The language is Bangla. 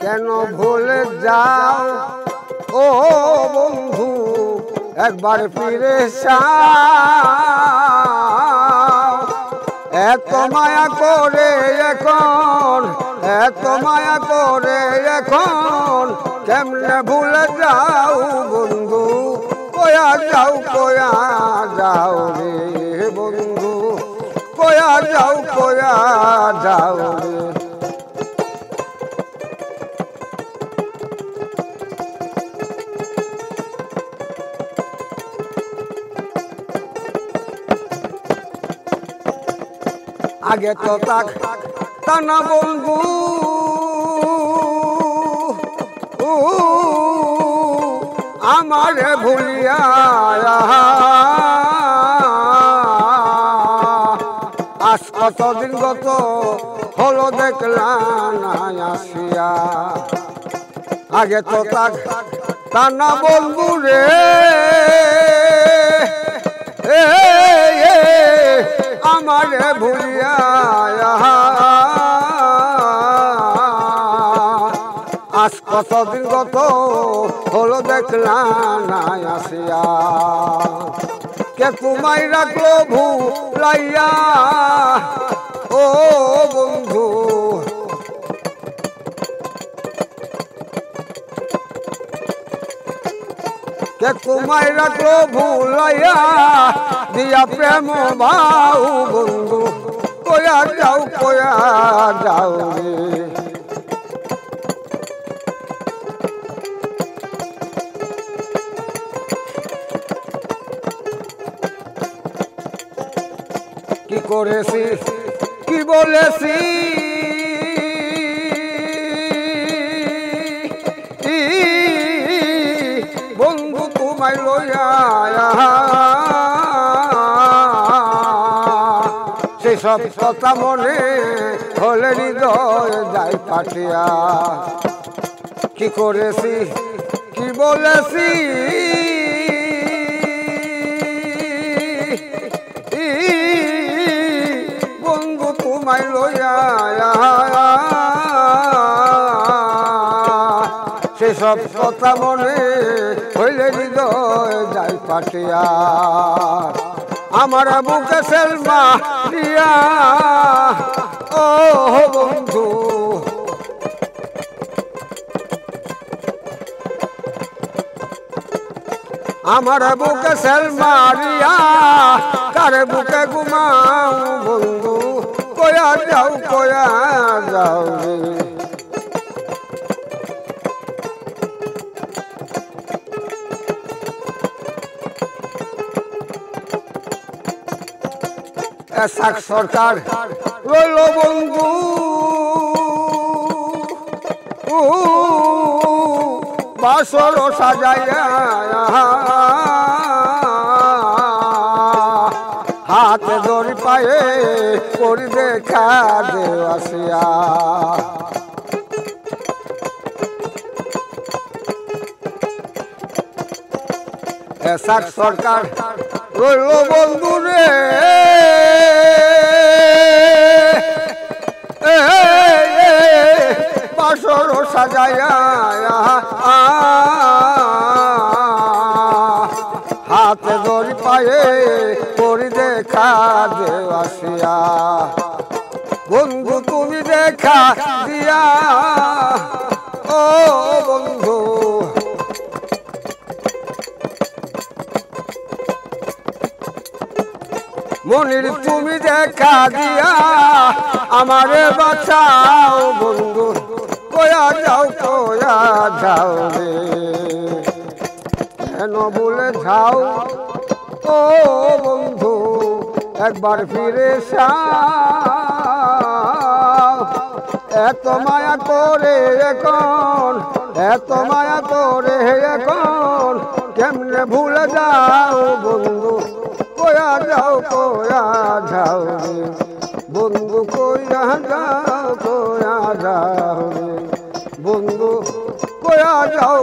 কেন ভুলে যাও ও বন্ধু একবার ফিরে যাও এত মায়া করে এখন এত মায়া করে এখন কেমনে ভুলে যাও বন্ধু কয়া যাও রে বন্ধু কয়া যাও রে আগে তো তা না বন্ধু আমারে ভুলিয়া আজ কতদিন গত হলো দেখলাম না আসিয়া আগে তো তা না বন্ধু রে আমারে ভুলিয়া আজ কতদিন গত হলো দেখলাম না আসিয়া কে তোমায় রাখলো ভুলাইয়া ও বন্ধু কে তোমায় রাখলো ভুলাইয়া দিয়া প্রেম ভাও বন্ধু কয়া যাও রে কি করেছি কি বলেছি বন্ধু তোমায় লইয়া সেসব কথা মনে হলে হৃদয় যাই ফাটিয়া কি করেছি কি বলেছি বন্ধু তোমায় লইয়া সেসব কথা মনে হইলে হৃদয় যাই পাটিয়া আমার বুকে সেলমা দিয়া ও বন্ধু আমার বুকে সেলমা দিয়া কারে বুকে ঘুমাও বন্ধু কয়া যাও রে এসাক সরকার রইল বন্ধু বাসর সাজাইয়া হাতে দড়ি পায়ে করি দেখা দে আসিয়া এসাক সরকার রইল বন্ধু রে বাসর সাজাইয়া হাতে দড়ি পায়ে করি দেখা দে আসিয়া বন্ধু তুমি দেখা দিয়া ও বন্ধু মনির তুমি দেখা দিয়া আমারে বাঁচাও বন্ধু কয়া যাও রে কেন বলে যাও ও বন্ধু একবার ফিরে যাও এত মায়া করে এখন এত মায়া করে এখন কেমনে ভুলে যাও বন্ধু কয়া যাও রে বন্ধু কয়া যাও রে বন্ধু কয়া যাও